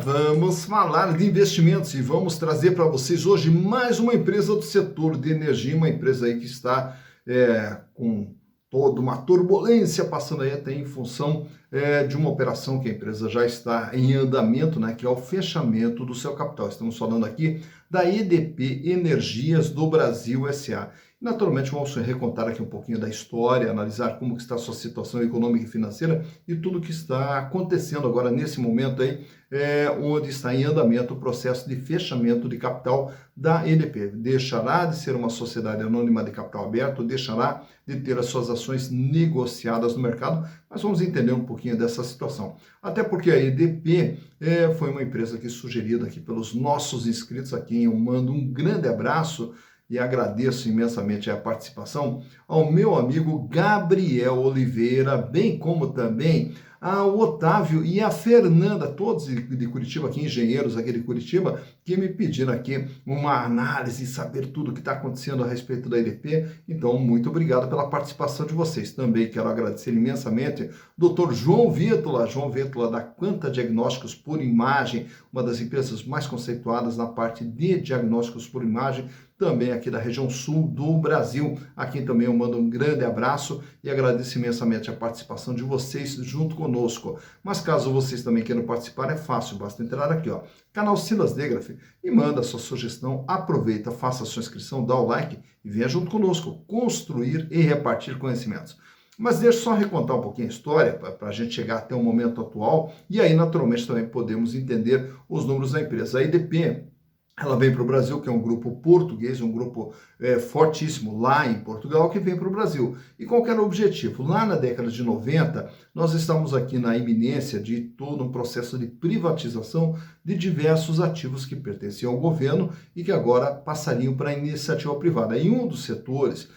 vamos falar de investimentos e vamos trazer para vocês hoje mais uma empresa do setor de energia, uma empresa aí que está com toda uma turbulência passando aí até em função de uma operação que a empresa já está em andamento, né, que é o fechamento do seu capital. Estamos falando aqui da EDP Energias do Brasil S.A. Naturalmente, vamos recontar aqui um pouquinho da história, analisar como que está a sua situação econômica e financeira e tudo que está acontecendo agora nesse momento aí, onde está em andamento o processo de fechamento de capital da EDP. Deixará de ser uma sociedade anônima de capital aberto, deixará de ter as suas ações negociadas no mercado, mas vamos entender um pouquinho dessa situação. Até porque a EDP foi uma empresa que sugerida aqui pelos nossos inscritos, a quem eu mando um grande abraço, e agradeço imensamente a participação ao meu amigo Gabriel Oliveira, bem como também ao Otávio e a Fernanda, todos de Curitiba, aqui, engenheiros aqui de Curitiba, que me pediram aqui uma análise, saber tudo o que está acontecendo a respeito da EDP. Então, muito obrigado pela participação de vocês. Também quero agradecer imensamente o Dr. João Viettola da Quanta Diagnósticos por Imagem, uma das empresas mais conceituadas na parte de diagnósticos por imagem, também aqui da região sul do Brasil. Aqui também eu mando um grande abraço e agradeço imensamente a participação de vocês junto conosco. Mas caso vocês também queiram participar, é fácil, basta entrar aqui, ó, canal Silas Degraf, e manda a sua sugestão, aproveita, faça a sua inscrição, dá o like e venha junto conosco construir e repartir conhecimentos. Mas deixa eu só recontar um pouquinho a história para a gente chegar até o momento atual e aí naturalmente também podemos entender os números da empresa. A EDP, ela vem para o Brasil, que é um grupo português, um grupo fortíssimo lá em Portugal, que vem para o Brasil. E qual que era o objetivo? Lá na década de 90, nós estamos aqui na iminência de todo um processo de privatização de diversos ativos que pertenciam ao governo e que agora passariam para a iniciativa privada. E um dos setores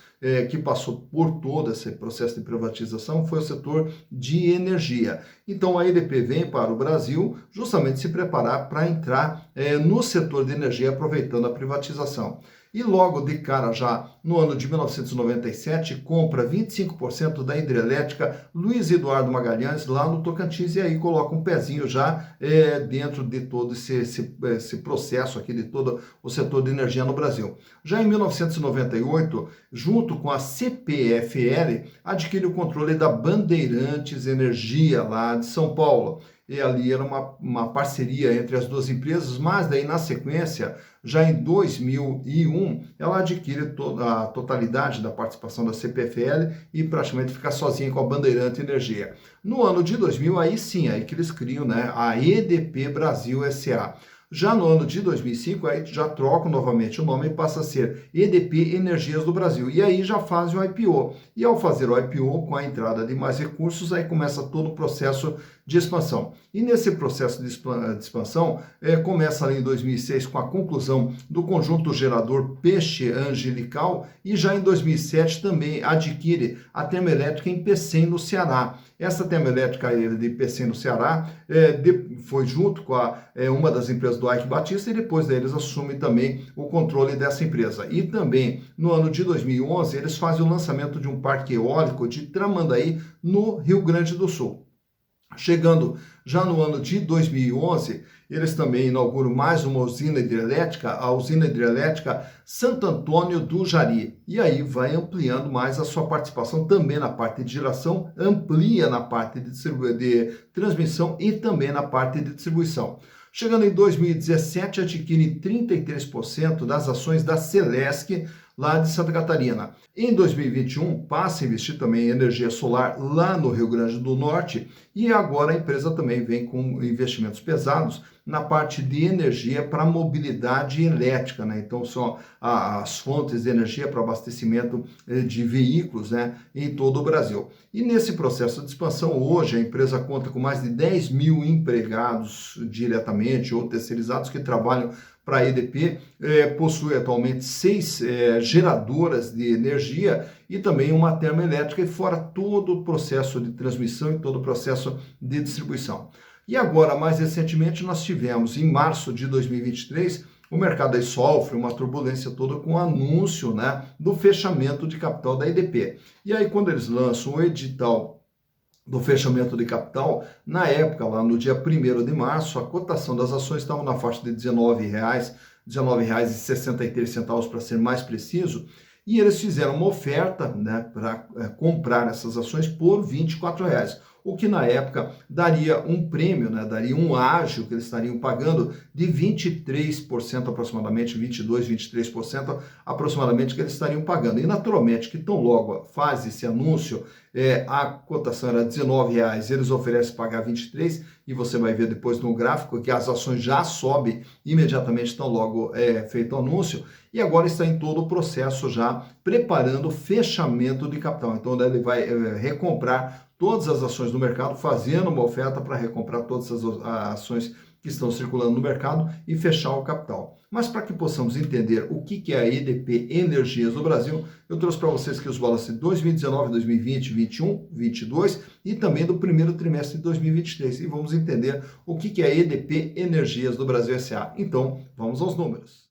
que passou por todo esse processo de privatização foi o setor de energia. Então a EDP vem para o Brasil justamente se preparar para entrar no setor de energia aproveitando a privatização. E logo de cara já, no ano de 1997, compra 25% da hidrelétrica Luiz Eduardo Magalhães, lá no Tocantins, e aí coloca um pezinho já dentro de todo esse processo aqui, de todo o setor de energia no Brasil. Já em 1998, junto com a CPFL, adquire o controle da Bandeirantes Energia, lá de São Paulo. E ali era uma parceria entre as duas empresas, mas daí na sequência, já em 2001, ela adquire a totalidade da participação da CPFL e praticamente fica sozinha com a Bandeirante Energia. No ano de 2000, aí sim, aí que eles criam, né, a EDP Brasil S.A. Já no ano de 2005, aí já trocam novamente o nome e passa a ser EDP Energias do Brasil. E aí já fazem o IPO. E ao fazer o IPO, com a entrada de mais recursos, aí começa todo o processo de expansão. E nesse processo de expansão, começa ali em 2006 com a conclusão do conjunto gerador Peixe Angelical e já em 2007 também adquire a termoelétrica em Pecém, no Ceará. Essa termoelétrica de Pecém, no Ceará, foi junto com uma das empresas do Ike Batista e depois deles assumem também o controle dessa empresa. E também no ano de 2011 eles fazem o lançamento de um parque eólico de Tramandaí, no Rio Grande do Sul. Chegando já no ano de 2011, eles também inauguram mais uma usina hidrelétrica, a usina hidrelétrica Santo Antônio do Jari. E aí vai ampliando mais a sua participação também na parte de geração, amplia na parte de transmissão e também na parte de distribuição. Chegando em 2017, adquire 33% das ações da Celesc, lá de Santa Catarina. Em 2021, passa a investir também em energia solar lá no Rio Grande do Norte e agora a empresa também vem com investimentos pesados na parte de energia para mobilidade elétrica, né? Então são as fontes de energia para abastecimento de veículos, né, em todo o Brasil. E nesse processo de expansão, hoje a empresa conta com mais de 10 mil empregados diretamente ou terceirizados que trabalham para a EDP, possui atualmente 6 geradoras de energia e também uma termoelétrica, e fora todo o processo de transmissão e todo o processo de distribuição. E agora, mais recentemente, nós tivemos, em março de 2023, o mercado aí sofre uma turbulência toda com o anúncio, né, do fechamento de capital da EDP. E aí, quando eles lançam o edital do fechamento de capital, na época, lá no dia 1º de março, a cotação das ações estava na faixa de R$ 19,00, R$ 19,63 para ser mais preciso, e eles fizeram uma oferta, né, para comprar essas ações por R$ 24,00, o que na época daria um prêmio, né, daria um ágio que eles estariam pagando de 23% aproximadamente, 22, 23% aproximadamente que eles estariam pagando. E naturalmente que tão logo faz esse anúncio, a cotação era R$ 19,00, eles oferecem pagar 23, e você vai ver depois no gráfico que as ações já sobem imediatamente, tão logo feito o anúncio, e agora está em todo o processo já preparando o fechamento de capital. Então ele vai recomprar todas as ações do mercado, fazendo uma oferta para recomprar todas as ações que estão circulando no mercado e fechar o capital. Mas para que possamos entender o que é a EDP Energias do Brasil, eu trouxe para vocês aqui os balanços de 2019, 2020, 2021, 2022 e também do primeiro trimestre de 2023. E vamos entender o que é a EDP Energias do Brasil S.A. Então, vamos aos números.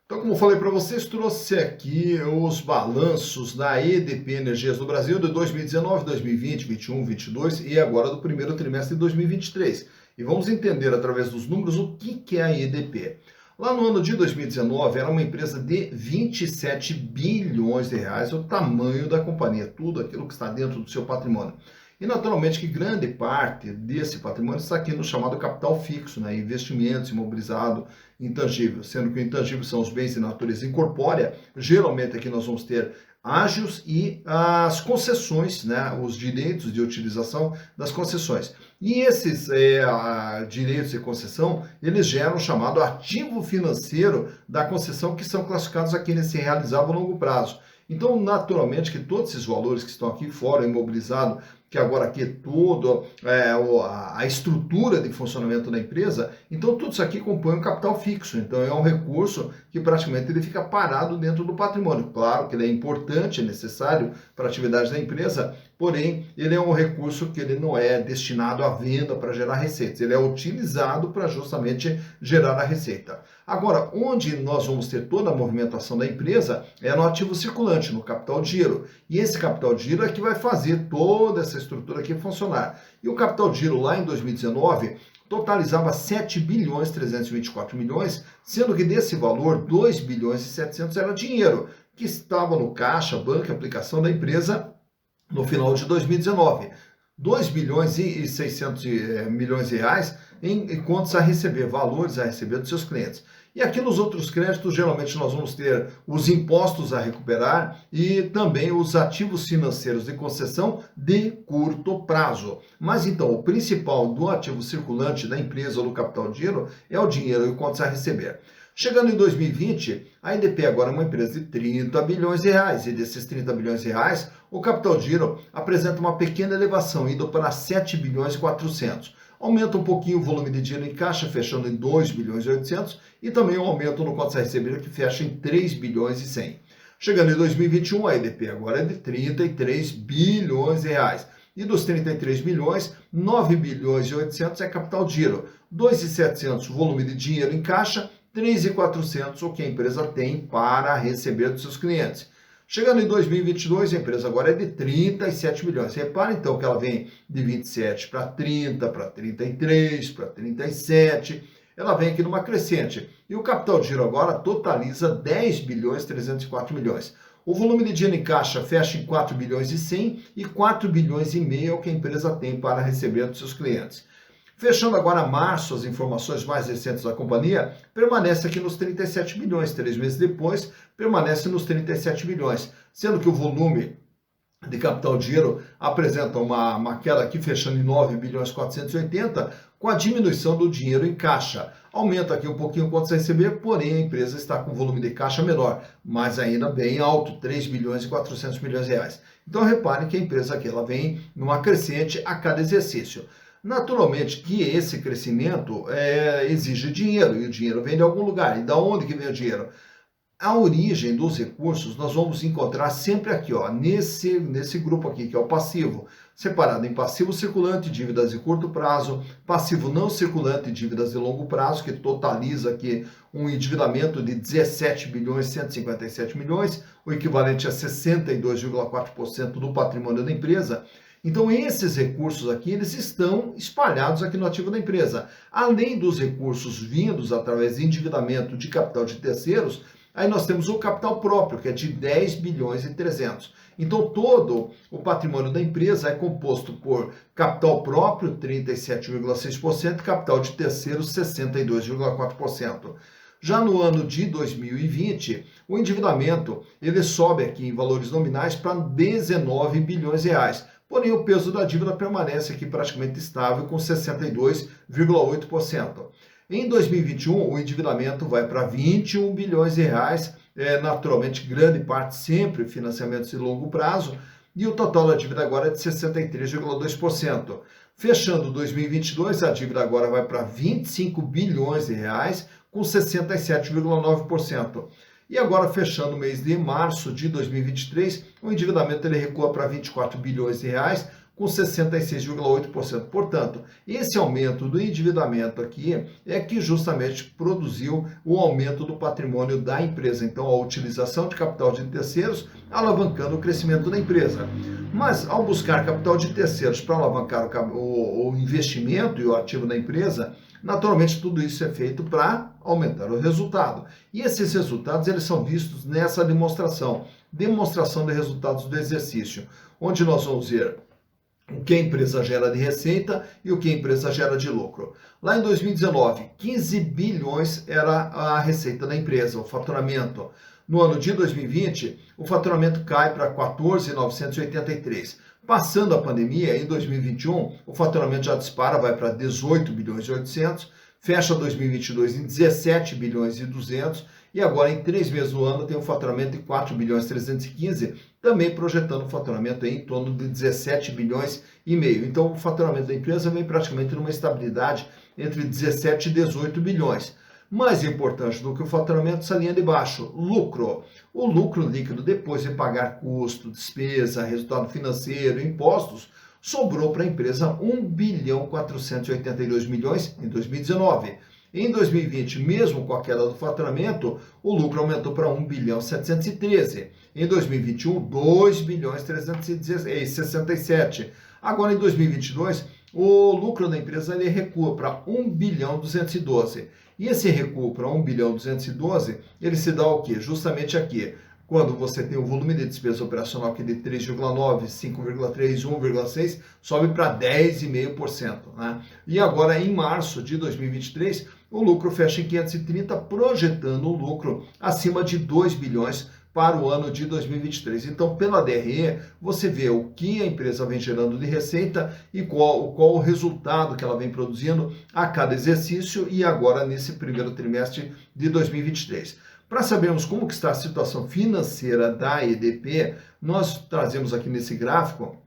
Então, como eu falei para vocês, trouxe aqui os balanços da EDP Energias do Brasil de 2019, 2020, 2021, 2022 e agora do primeiro trimestre de 2023. E vamos entender através dos números o que é a EDP. Lá no ano de 2019 era uma empresa de 27 bilhões de reais, o tamanho da companhia, tudo aquilo que está dentro do seu patrimônio. E naturalmente que grande parte desse patrimônio está aqui no chamado capital fixo, né? Investimentos, imobilizado, intangível, sendo que o intangível são os bens de natureza incorpórea. Geralmente aqui nós vamos ter ágios e as concessões, né? Os direitos de utilização das concessões. E esses direitos de concessão, eles geram o chamado ativo financeiro da concessão, que são classificados aqui nesse realizável a longo prazo. Então, naturalmente que todos esses valores que estão aqui fora, imobilizado, que agora aqui é tudo a estrutura de funcionamento da empresa, então tudo isso aqui compõe um capital fixo, então é um recurso que praticamente ele fica parado dentro do patrimônio. Claro que ele é importante, é necessário para a atividade da empresa, porém ele é um recurso que ele não é destinado à venda para gerar receitas, ele é utilizado para justamente gerar a receita. Agora, onde nós vamos ter toda a movimentação da empresa é no ativo circulante, no capital de giro. E esse capital de giro é que vai fazer toda essa estrutura aqui funcionar. E o capital de giro lá em 2019 totalizava 7 bilhões 324 milhões, sendo que desse valor 2 bilhões e 700 era dinheiro que estava no caixa, banco, aplicação da empresa no final de 2019. 2 bilhões e 600 milhões de reais em contas a receber, valores a receber dos seus clientes. E aqui nos outros créditos, geralmente nós vamos ter os impostos a recuperar e também os ativos financeiros de concessão de curto prazo. Mas então, o principal do ativo circulante da empresa ou do capital de giro é o dinheiro e contas a receber. Chegando em 2020, a EDP agora é uma empresa de 30 bilhões de reais, e desses 30 bilhões de reais, o capital de giro apresenta uma pequena elevação, indo para 7 bilhões e 400. Aumenta um pouquinho o volume de dinheiro em caixa, fechando em 2 bilhões e 800, e também um aumento no contas a receber, que fecha em 3 bilhões e 100. Chegando em 2021, a EDP agora é de 33 bilhões de reais. E dos 33 bilhões, 9 bilhões e 800 é capital de giro, 2.700 volume de dinheiro em caixa, 3.400 o que a empresa tem para receber dos seus clientes. Chegando em 2022, a empresa agora é de 37 milhões. Repara então que ela vem de 27 para 30, para 33, para 37. Ela vem aqui numa crescente. E o capital de giro agora totaliza 10 bilhões 304 milhões. O volume de dinheiro em caixa fecha em 4 bilhões e 100 e 4 bilhões e meio é o que a empresa tem para receber dos seus clientes. Fechando agora março, as informações mais recentes da companhia, permanece aqui nos 37 bilhões. 3 meses depois, permanece nos 37 bilhões, sendo que o volume de capital de giro apresenta uma queda aqui, fechando em 9 bilhões 480, com a diminuição do dinheiro em caixa. Aumenta aqui um pouquinho quanto a receber, porém a empresa está com volume de caixa menor, mas ainda bem alto, 3 bilhões e 400 milhões de reais. Então reparem que a empresa aqui ela vem numa crescente a cada exercício. Naturalmente que esse crescimento exige dinheiro, e o dinheiro vem de algum lugar. E da onde que vem o dinheiro? A origem dos recursos nós vamos encontrar sempre aqui, ó, nesse grupo aqui, que é o passivo, separado em passivo circulante, dívidas de curto prazo, passivo não circulante, dívidas de longo prazo, que totaliza aqui um endividamento de 17 bilhões 157 milhões, o equivalente a 62,4% do patrimônio da empresa. Então esses recursos aqui, eles estão espalhados aqui no ativo da empresa. Além dos recursos vindos através de endividamento de capital de terceiros, aí nós temos o capital próprio, que é de 10 bilhões e 300. Então todo o patrimônio da empresa é composto por capital próprio, 37,6%, e capital de terceiros, 62,4%. Já no ano de 2020, o endividamento ele sobe aqui em valores nominais para 19 bilhões de reais. Porém, o peso da dívida permanece aqui praticamente estável com 62,8%. Em 2021, o endividamento vai para 21 bilhões de reais, naturalmente grande parte sempre financiamentos de longo prazo, e o total da dívida agora é de 63,2%. Fechando 2022, a dívida agora vai para 25 bilhões de reais, com 67,9%. E agora, fechando o mês de março de 2023, o endividamento ele recua para 24 bilhões de reais, com 66,8%. Portanto, esse aumento do endividamento aqui é que justamente produziu o aumento do patrimônio da empresa. Então, a utilização de capital de terceiros alavancando o crescimento da empresa. Mas, ao buscar capital de terceiros para alavancar o investimento e o ativo da empresa, naturalmente tudo isso é feito para aumentar o resultado. E esses resultados eles são vistos nessa demonstração de resultados do exercício, onde nós vamos ver o que a empresa gera de receita e o que a empresa gera de lucro. Lá em 2019, 15 bilhões era a receita da empresa, o faturamento. No ano de 2020, o faturamento cai para 14.983. Passando a pandemia, em 2021, o faturamento já dispara, vai para 18 bilhões e 800, fecha 2022 em 17 bilhões e 200 e agora em 3 meses do ano tem um faturamento de 4 bilhões e 315, também projetando o faturamento em torno de 17 bilhões e meio. Então o faturamento da empresa vem praticamente numa estabilidade entre 17 e 18 bilhões. Mais importante do que o faturamento, essa linha de baixo, lucro. O lucro líquido, depois de pagar custo, despesa, resultado financeiro, impostos, sobrou para a empresa 1 bilhão 482 milhões em 2019. Em 2020, mesmo com a queda do faturamento, o lucro aumentou para 1 bilhão 713. Em 2021, 2 bilhões 367. Agora, em 2022, o lucro da empresa ele recua para 1 bilhão 212. E esse recuo para 1 bilhão 212, ele se dá o quê? Justamente aqui. Quando você tem o volume de despesa operacional aqui de 3,9, 5,3, 1,6, sobe para 10,5%. Né? E agora, em março de 2023, o lucro fecha em 530, projetando um lucro acima de 2 bilhões para o ano de 2023. Então, pela DRE, você vê o que a empresa vem gerando de receita e qual o resultado que ela vem produzindo a cada exercício e agora nesse primeiro trimestre de 2023. Para sabermos como que está a situação financeira da EDP, nós trazemos aqui nesse gráfico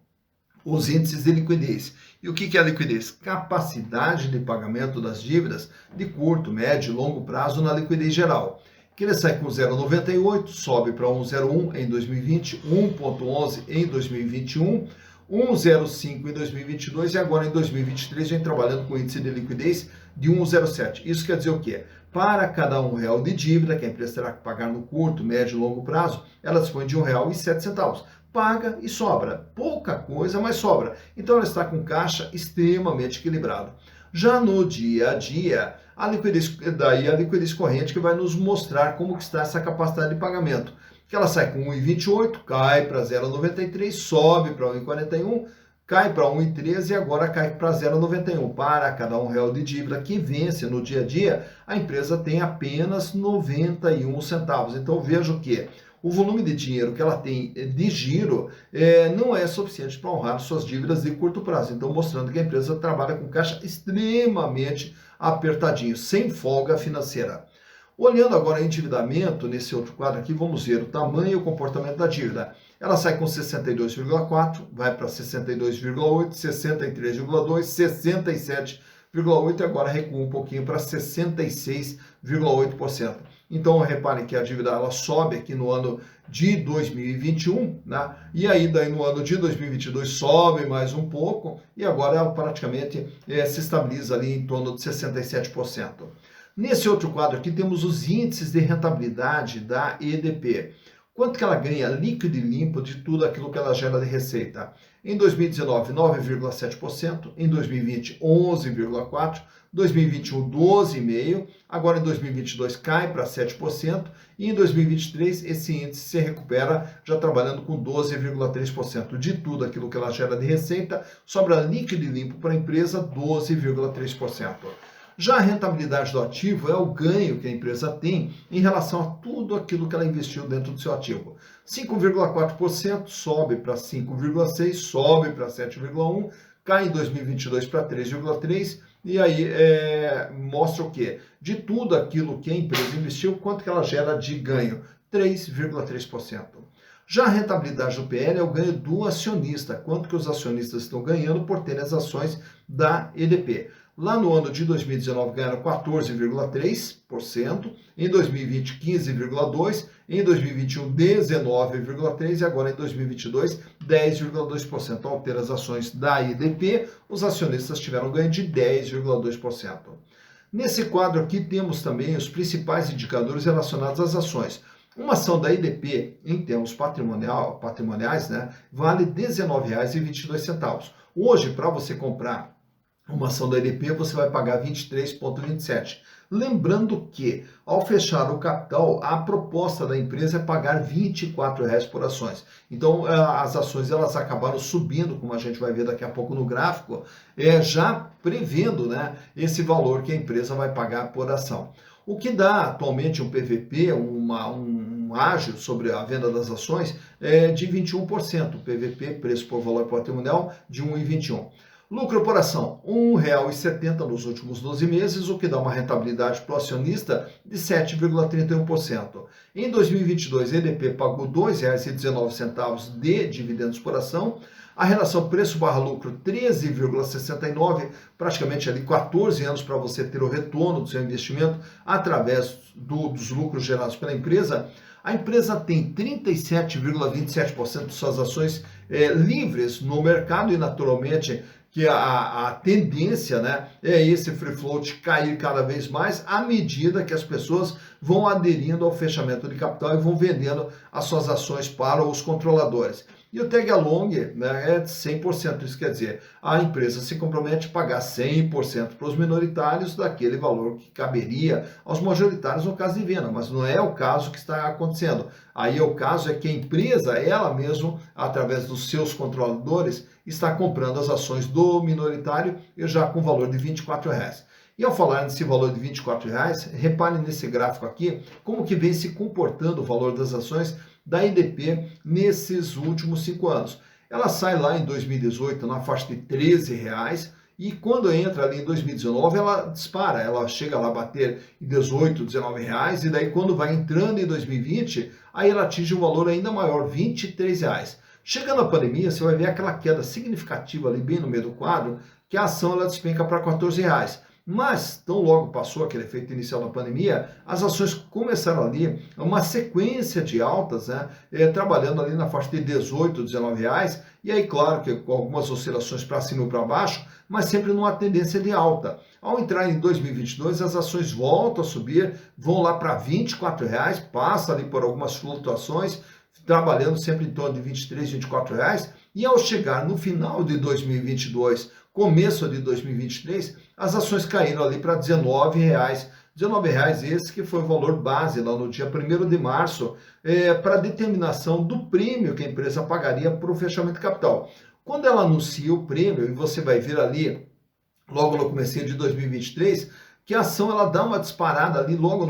os índices de liquidez. E o que é a liquidez? Capacidade de pagamento das dívidas de curto, médio e longo prazo na liquidez geral. Que ele sai com 0,98, sobe para 1,01 em 2020, 1,11 em 2021, 1,05 em 2022 e agora em 2023 vem trabalhando com índice de liquidez de 1,07. Isso quer dizer o quê? Para cada R$1 de dívida que a empresa terá que pagar no curto, médio e longo prazo, ela dispõe de R$1,07. Paga e sobra. Pouca coisa, mas sobra. Então ela está com caixa extremamente equilibrado. Já no dia a dia, a liquidez corrente que vai nos mostrar como que está essa capacidade de pagamento. Que ela sai com 1,28, cai para 0,93, sobe para 1,41, cai para 1,13 e agora cai para 0,91. Para cada R$1 de dívida que vence no dia a dia, a empresa tem apenas 91 centavos. Então veja o que o volume de dinheiro que ela tem de giro não é suficiente para honrar suas dívidas de curto prazo. Então mostrando que a empresa trabalha com caixa extremamente apertadinho, sem folga financeira. Olhando agora o endividamento, nesse outro quadro aqui, vamos ver o tamanho e o comportamento da dívida. Ela sai com 62,4, vai para 62,8, 63,2, 67,8 e agora recua um pouquinho para 66,8%. Então, reparem que a dívida ela sobe aqui no ano de 2021, né? E aí daí no ano de 2022 sobe mais um pouco e agora ela praticamente se estabiliza ali em torno de 67%. Nesse outro quadro aqui temos os índices de rentabilidade da EDP. Quanto que ela ganha líquido e limpo de tudo aquilo que ela gera de receita? Em 2019, 9,7%, em 2020, 11,4%, 2021, 12,5%, agora em 2022 cai para 7%, e em 2023 esse índice se recupera já trabalhando com 12,3%. De tudo aquilo que ela gera de receita, sobra líquido e limpo para a empresa 12,3%. Já a rentabilidade do ativo é o ganho que a empresa tem em relação a tudo aquilo que ela investiu dentro do seu ativo. 5,4% sobe para 5,6%, sobe para 7,1%, cai em 2022 para 3,3%, e aí mostra o quê? De tudo aquilo que a empresa investiu, quanto que ela gera de ganho? 3,3%. Já a rentabilidade do PL é o ganho do acionista, quanto que os acionistas estão ganhando por terem as ações da EDP. Lá no ano de 2019 ganharam 14,3%, em 2020 15,2%, em 2021 19,3% e agora em 2022 10,2%. Ao ter as ações da EDP, os acionistas tiveram ganho de 10,2%. Nesse quadro aqui temos também os principais indicadores relacionados às ações. Uma ação da EDP, em termos patrimoniais, né, vale R$ 19,22. Hoje, para você comprar uma ação da EDP, você vai pagar 23,27. Lembrando que, ao fechar o capital, a proposta da empresa é pagar R$ 24,00 por ações. Então, as ações elas acabaram subindo, como a gente vai ver daqui a pouco no gráfico, já prevendo, né, esse valor que a empresa vai pagar por ação. O que dá atualmente um PVP, um ágio sobre a venda das ações, de 21%. PVP, preço por valor patrimonial, de 1,21. Lucro por ação, R$ 1,70 nos últimos 12 meses, o que dá uma rentabilidade para o acionista de 7,31%. Em 2022, a EDP pagou R$ 2,19 de dividendos por ação. A relação preço/lucro 13,69, praticamente ali 14 anos para você ter o retorno do seu investimento através dos lucros gerados pela empresa. A empresa tem 37,27% de suas ações livres no mercado e, naturalmente, que a tendência, né, é esse free float cair cada vez mais à medida que as pessoas vão aderindo ao fechamento de capital e vão vendendo as suas ações para os controladores. E o tag along, né, é de 100%, isso quer dizer, a empresa se compromete a pagar 100% para os minoritários daquele valor que caberia aos majoritários no caso de venda, mas não é o caso que está acontecendo. Aí o caso é que a empresa, ela mesma, através dos seus controladores, está comprando as ações do minoritário e já com valor de R$ 24,00. E ao falar nesse valor de R$ 24,00, reparem nesse gráfico aqui como que vem se comportando o valor das ações da EDP nesses últimos 5 anos. Ela sai lá em 2018 na faixa de R$ 13,00 e quando entra ali em 2019 ela dispara, ela chega lá a bater em 18, 19 reais e daí quando vai entrando em 2020, aí ela atinge um valor ainda maior, R$ 23,00. Chegando à pandemia, você vai ver aquela queda significativa ali bem no meio do quadro, que a ação ela despenca para R$ 14,00. Mas, tão logo passou aquele efeito inicial da pandemia, as ações começaram ali uma sequência de altas, né, trabalhando ali na faixa de 18, 19 reais, e aí, claro, que com algumas oscilações para cima ou para baixo, mas sempre numa tendência de alta. Ao entrar em 2022, as ações voltam a subir, vão lá para R$ 24,00, passa ali por algumas flutuações, trabalhando sempre em torno de R$ 23, R$ 24,00, e ao chegar no final de 2022, começo de 2023, as ações caíram ali para R$ 19,00. R$ 19,00 esse que foi o valor base lá no dia 1º de março, para determinação do prêmio que a empresa pagaria para o fechamento de capital. Quando ela anuncia o prêmio, e você vai ver ali, logo no começo de 2023, que a ação ela dá uma disparada ali logo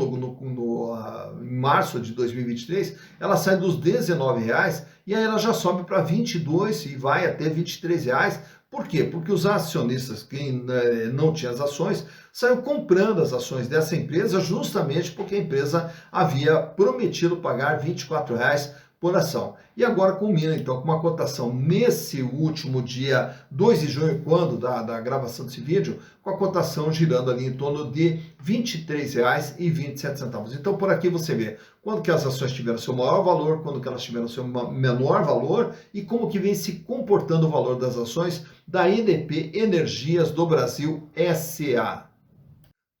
em março de 2023, ela sai dos R$ 19,00 e aí ela já sobe para 22 e vai até R$ 23,00. Por quê? Porque os acionistas, quem não tinha as ações, saíram comprando as ações dessa empresa justamente porque a empresa havia prometido pagar R$ 24,00 por ação. E agora culmina então com uma cotação nesse último dia 2 de junho, quando da gravação desse vídeo, com a cotação girando ali em torno de R$ 23,27. Então por aqui você vê quando que as ações tiveram seu maior valor, quando que elas tiveram seu menor valor e como que vem se comportando o valor das ações da EDP Energias do Brasil S.A.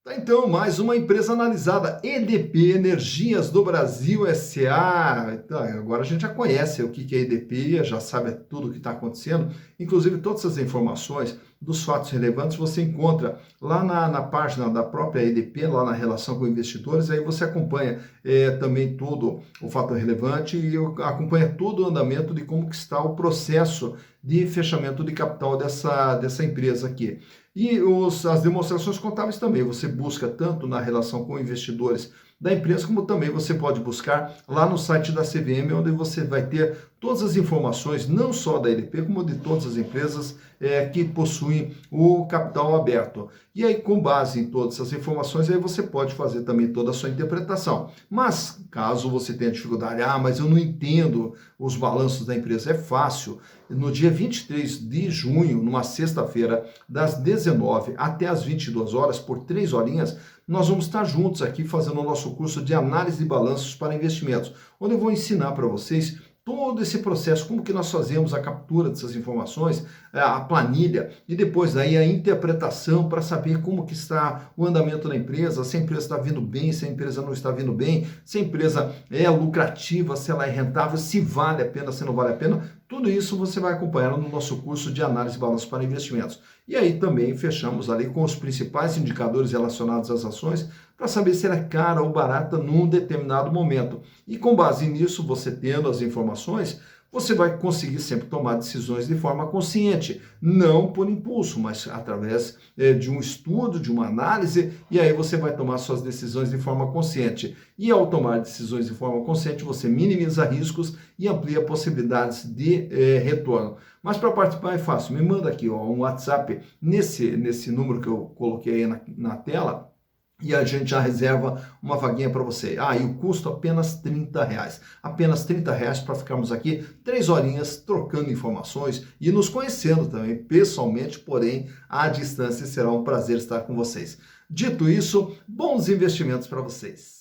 Tá, então, mais uma empresa analisada, EDP Energias do Brasil SA. Tá, agora a gente já conhece o que é EDP, já sabe tudo o que está acontecendo. Inclusive, todas essas informações dos fatos relevantes você encontra lá na página da própria EDP, lá na relação com investidores. Aí você acompanha também todo o fato relevante e acompanha todo o andamento de como que está o processo de fechamento de capital dessa empresa aqui. E as demonstrações contábeis também, você busca tanto na relação com investidores da empresa, como também você pode buscar lá no site da CVM, onde você vai ter todas as informações, não só da EDP, como de todas as empresas que possuem o capital aberto. E aí, com base em todas essas informações, aí você pode fazer também toda a sua interpretação. Mas, caso você tenha dificuldade, mas eu não entendo os balanços da empresa, é fácil. No dia 23 de junho, numa sexta-feira, das 19 até as 22 horas, por 3 horinhas, nós vamos estar juntos aqui fazendo o nosso curso de análise de balanços para investimentos, onde eu vou ensinar para vocês todo esse processo, como que nós fazemos a captura dessas informações, a planilha e depois aí a interpretação para saber como que está o andamento da empresa, se a empresa está vindo bem, se a empresa não está vindo bem, se a empresa é lucrativa, se ela é rentável, se vale a pena, se não vale a pena. Tudo isso você vai acompanhar no nosso curso de análise de balanço para investimentos. E aí também fechamos ali com os principais indicadores relacionados às ações para saber se ela é cara ou barata num determinado momento. E com base nisso, você tendo as informações, você vai conseguir sempre tomar decisões de forma consciente, não por impulso, mas através de um estudo, de uma análise, e aí você vai tomar suas decisões de forma consciente. E ao tomar decisões de forma consciente, você minimiza riscos e amplia possibilidades de retorno. Mas para participar é fácil, me manda aqui um WhatsApp nesse número que eu coloquei aí na tela, e a gente já reserva uma vaguinha para você. E o custo apenas R$30. Apenas R$30 para ficarmos aqui 3 horinhas trocando informações e nos conhecendo também pessoalmente, porém à distância. Será um prazer estar com vocês. Dito isso, bons investimentos para vocês.